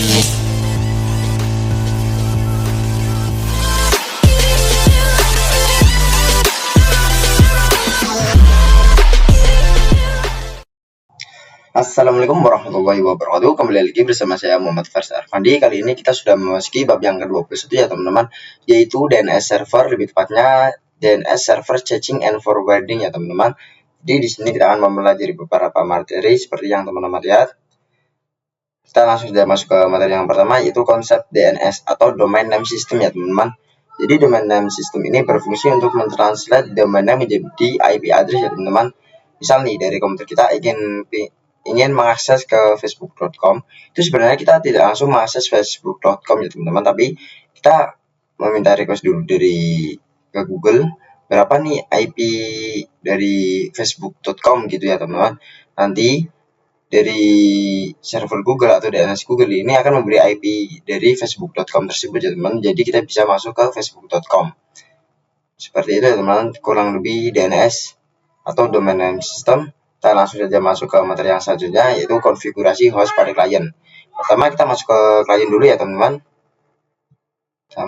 Assalamualaikum warahmatullahi wabarakatuh. Kembali lagi bersama saya Muhammad Fars Arfandi. Kali ini kita sudah memasuki bab yang ke-21 ya teman-teman, yaitu DNS server, lebih tepatnya DNS server caching and forwarding ya teman-teman. Jadi di sini kita akan mempelajari beberapa materi seperti yang teman-teman lihat. Kita langsung saja masuk ke materi yang pertama, yaitu konsep DNS atau domain name system ya teman-teman. Jadi domain name system ini berfungsi untuk mentranslate domain name menjadi IP address ya teman-teman. Misal nih dari komputer kita ingin mengakses ke facebook.com, itu sebenarnya kita tidak langsung mengakses facebook.com ya teman-teman, tapi kita meminta request dulu dari ke Google berapa nih IP dari facebook.com gitu ya teman-teman. Nanti dari server Google atau DNS Google ini akan memberi IP dari facebook.com tersebut ya teman-teman. Jadi kita bisa masuk ke facebook.com. Seperti itu ya teman-teman, kurang lebih DNS atau domain name system. Kita langsung saja masuk ke materi yang selanjutnya, yaitu konfigurasi host pada klien. Pertama kita masuk ke klien dulu ya teman-teman. Kita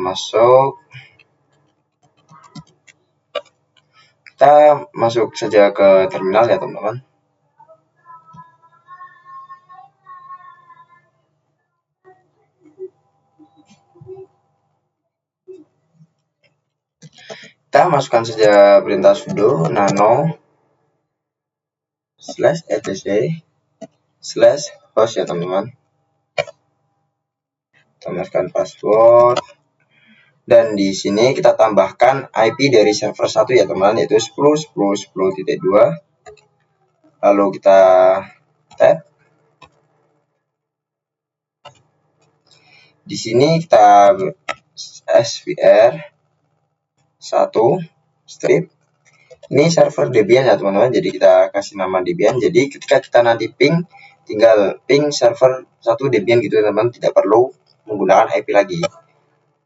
masuk saja ke terminal ya teman-teman. Kita masukkan saja perintah sudo nano /etc/host ya teman-teman. Kita masukkan password, dan di sini kita tambahkan IP dari server 1 ya teman-teman, yaitu 10.10.10.2. lalu kita tab. Di sini kita svr 1 strip, ini server Debian ya teman-teman, jadi kita kasih nama Debian. Jadi ketika kita nanti ping, tinggal ping server 1 Debian gitu teman-teman, tidak perlu menggunakan IP lagi.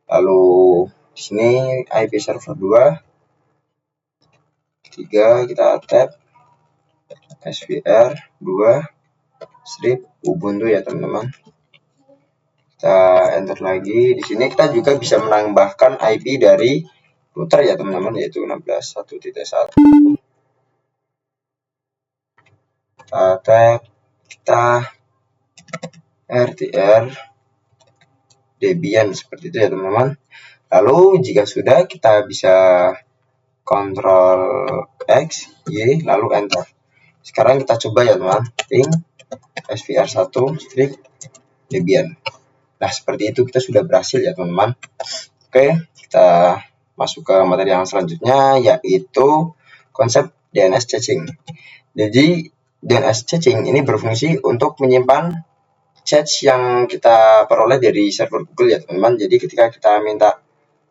Lalu di sini IP server 2 3, kita tab svr 2 strip ubuntu ya teman-teman. Kita enter lagi. Di sini kita juga bisa menambahkan IP dari router ya teman-teman, yaitu 16.1.1. Kita tab, kita rtr Debian, seperti itu ya teman-teman. Lalu jika sudah, kita bisa Ctrl X, Y, lalu enter. Sekarang kita coba ya teman-teman, ping svr1 strip Debian. Nah seperti itu, kita sudah berhasil ya teman-teman. Oke, kita masuk ke materi yang selanjutnya, yaitu konsep DNS caching. Jadi DNS caching ini berfungsi untuk menyimpan cache yang kita peroleh dari server Google ya teman-teman. Jadi ketika kita minta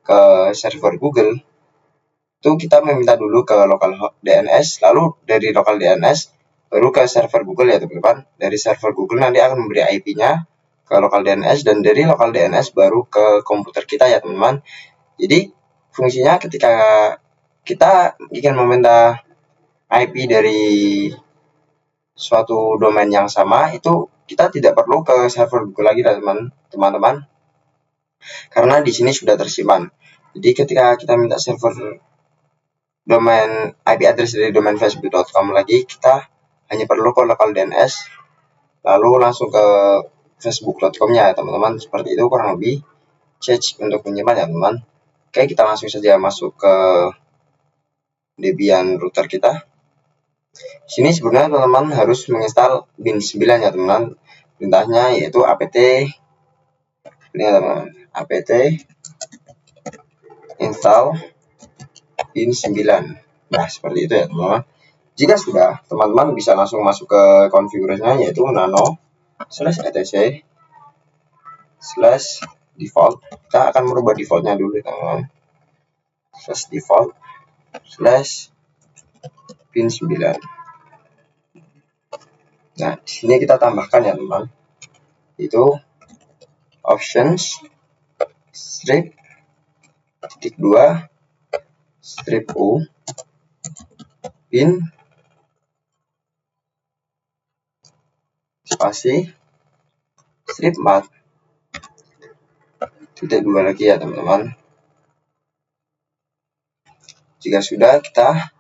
ke server Google, itu kita meminta dulu ke lokal DNS, lalu dari lokal DNS baru ke server Google ya teman-teman. Dari server Google nanti akan memberi IP-nya ke lokal DNS, dan dari lokal DNS baru ke komputer kita ya teman-teman. Jadi fungsinya ketika kita ingin meminta IP dari suatu domain yang sama, itu kita tidak perlu ke server Google lagi teman-teman, karena di sini sudah tersimpan. Jadi ketika kita minta server domain IP address dari domain facebook.com lagi, kita hanya perlu ke lokal DNS lalu langsung ke facebook.com-nya ya teman-teman. Seperti itu kurang lebih cache untuk menyimpan ya teman-teman. Oke, kita langsung saja masuk ke Debian router kita. Sini sebenarnya teman-teman harus menginstal bin 9 ya teman-teman. Perintahnya yaitu apt, ini ya teman-teman, apt install bin 9. Nah seperti itu ya teman-teman. Jika sudah, teman-teman bisa langsung masuk ke konfigurasinya, yaitu nano /etc/default. Kita akan merubah defaultnya dulu teman-teman, /default bin 9. Nah di sini kita tambahkan ya teman-teman, itu options strip titik 2 strip u bin spasi strip 4 titik 2 lagi ya teman-teman. Jika sudah, kita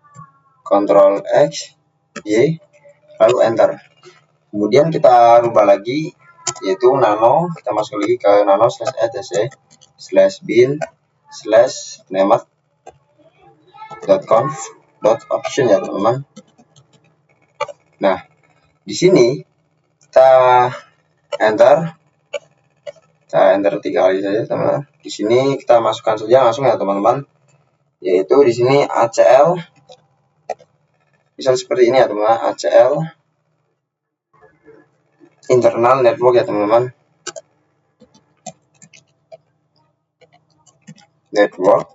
Ctrl X, Y, lalu enter. Kemudian kita rubah lagi, yaitu nano. Kita masuk lagi ke nano /etc/bin /nemat.conf.option ya teman-teman. Nah, di sini kita enter. Kita enter 3 kali saja teman-teman. Di sini kita masukkan saja langsung ya teman-teman. Yaitu di sini ACL. Bisa seperti ini ya teman-teman, ACL internal network ya teman-teman. Network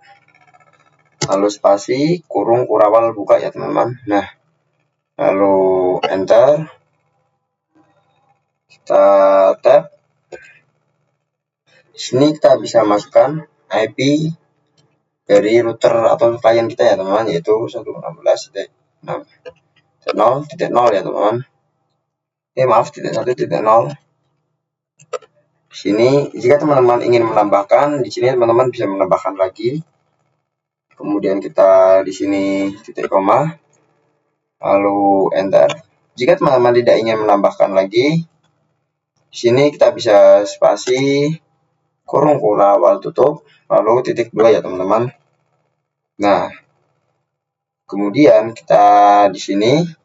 lalu spasi kurung kurawal buka ya teman-teman. Nah, lalu enter, kita tab. Di sini kita bisa masukkan IP dari router atau klien kita ya teman-teman, yaitu 116.6.0.0 ya teman-teman. Maaf, 1.0. Di sini jika teman-teman ingin menambahkan, di sini teman-teman bisa menambahkan lagi. Kemudian kita di sini titik koma, lalu enter. Jika teman-teman tidak ingin menambahkan lagi, di sini kita bisa spasi kurung kurawal tutup, lalu titik 2 ya teman-teman. Nah, kemudian kita di sini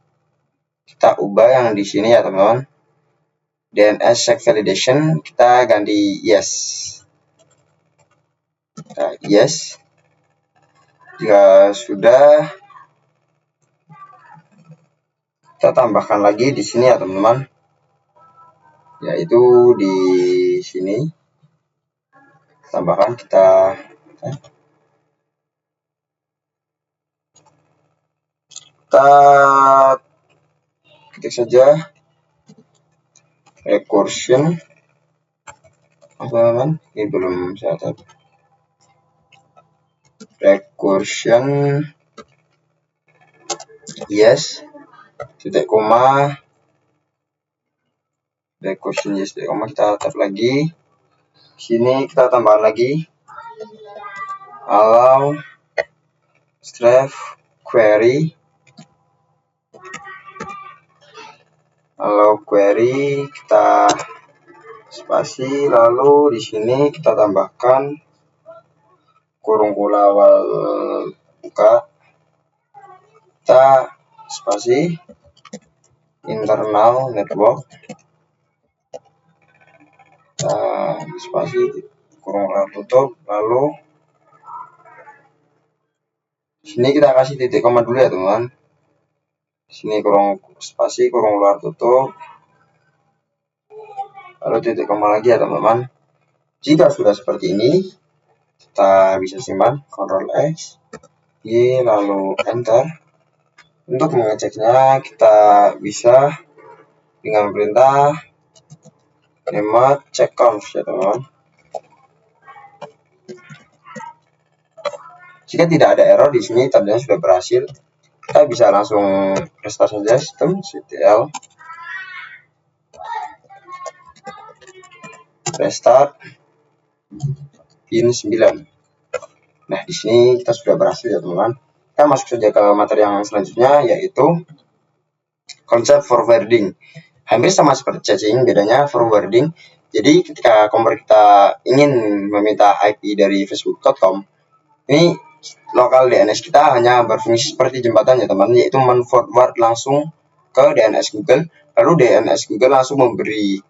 kita ubah yang di sini ya teman-teman. DNS check validation kita ganti yes. Nah, yes. Jika sudah, kita tambahkan lagi di sini ya teman-teman, yaitu di sini tambahkan kita ketik saja recursion teman-teman. Ini belum saya tab. Recursion yes titik koma, recursion yes titik koma, kita tab lagi. Sini kita tambahkan lagi allow /query, kita spasi, lalu di sini kita tambahkan kurung kurawal buka, kita spasi internal network, spasi kurung kurawal tutup, lalu sini kita kasih titik koma dulu ya teman-teman. Sini kurung spasi kurung luar tutup, lalu titik koma lagi ya teman-teman. Jika sudah seperti ini, kita bisa simpan Ctrl X, Y, lalu enter. Untuk mengeceknya kita bisa dengan perintah nemat check conf ya teman-teman. Jika tidak ada error di sini tandanya sudah berhasil, kita bisa langsung restart saja sistem ctl restart bin 9. Nah, di sini kita sudah berhasil ya teman-teman. Kita masuk saja ke materi yang selanjutnya, yaitu konsep forwarding. Hampir sama seperti caching, bedanya forwarding. Jadi ketika komputer kita ingin meminta IP dari facebook.com, ini lokal DNS kita hanya berfungsi seperti jembatan ya teman, yaitu men-forward langsung ke DNS Google, lalu DNS Google langsung memberi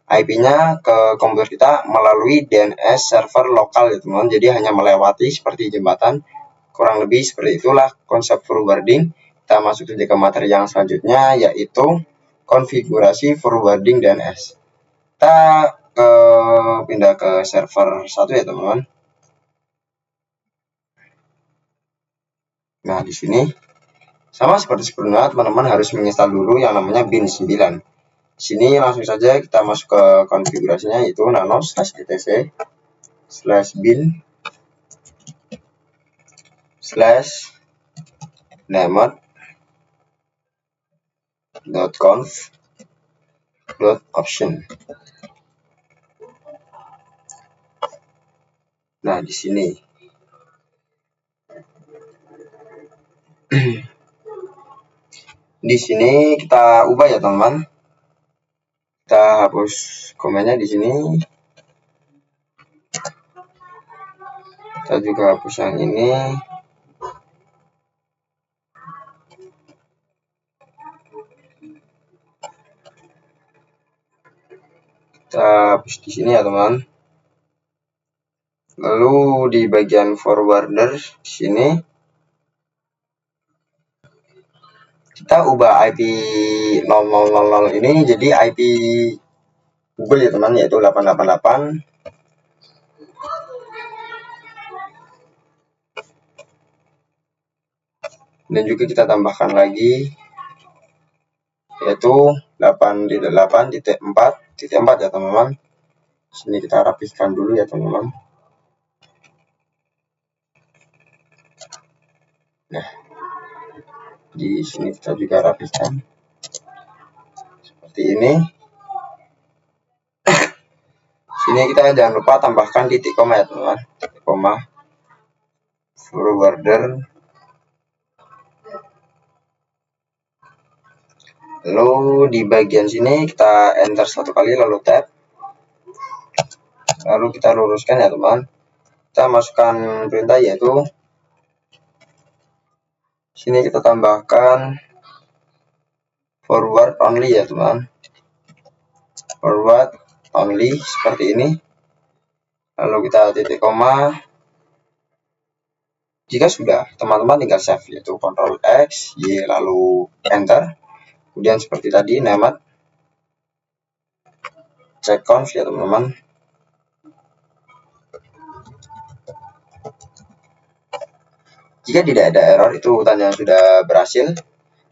IP-nya ke komputer kita melalui DNS server lokal ya teman. Jadi hanya melewati seperti jembatan, kurang lebih seperti itulah konsep forwarding. Kita masuk saja ke materi yang selanjutnya, yaitu konfigurasi forwarding DNS. Kita pindah ke server 1 ya teman-teman. Nah, di sini sama seperti sebelumnya, teman-teman harus menginstal dulu yang namanya bin 9. Di sini langsung saja kita masuk ke konfigurasinya, yaitu nano /etc/bin /nemat.conf.option. Nah, di sini di sini kita ubah ya teman-teman. Kita hapus komennya di sini. Kita juga hapus yang ini. Kita hapus di sini ya teman. Lalu di bagian forwarder di sini kita ubah IP 0000 ini jadi IP Google ya teman, yaitu 888. Dan juga kita tambahkan lagi yaitu 8.8.4.4 ya teman-teman. Sini kita rapihkan dulu ya teman-teman. Nah, di sini kita juga rapihkan seperti ini. Sini kita jangan lupa tambahkan titik koma ya teman-teman, titik koma forwarder. Lalu di bagian sini kita enter satu kali lalu tab. Lalu kita luruskan ya teman. Kita masukkan perintah yaitu sini kita tambahkan forward only ya teman. Forward only seperti ini. Lalu kita titik koma. Jika sudah, teman-teman tinggal save yaitu Ctrl X, Y lalu enter. Kemudian seperti tadi nemat check conf ya teman-teman. Jika tidak ada error, itu tanda sudah berhasil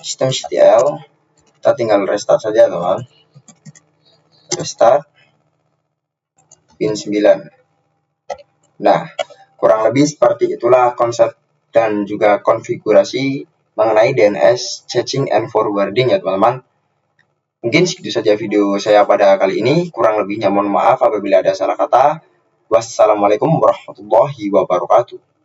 sistem CTL. Kita tinggal restart saja teman. Restart pin 9. Nah, kurang lebih seperti itulah konsep dan juga konfigurasi mengenai DNS caching and forwarding ya teman-teman. Mungkin segitu saja video saya pada kali ini. Kurang lebihnya mohon maaf apabila ada salah kata. Wassalamualaikum warahmatullahi wabarakatuh.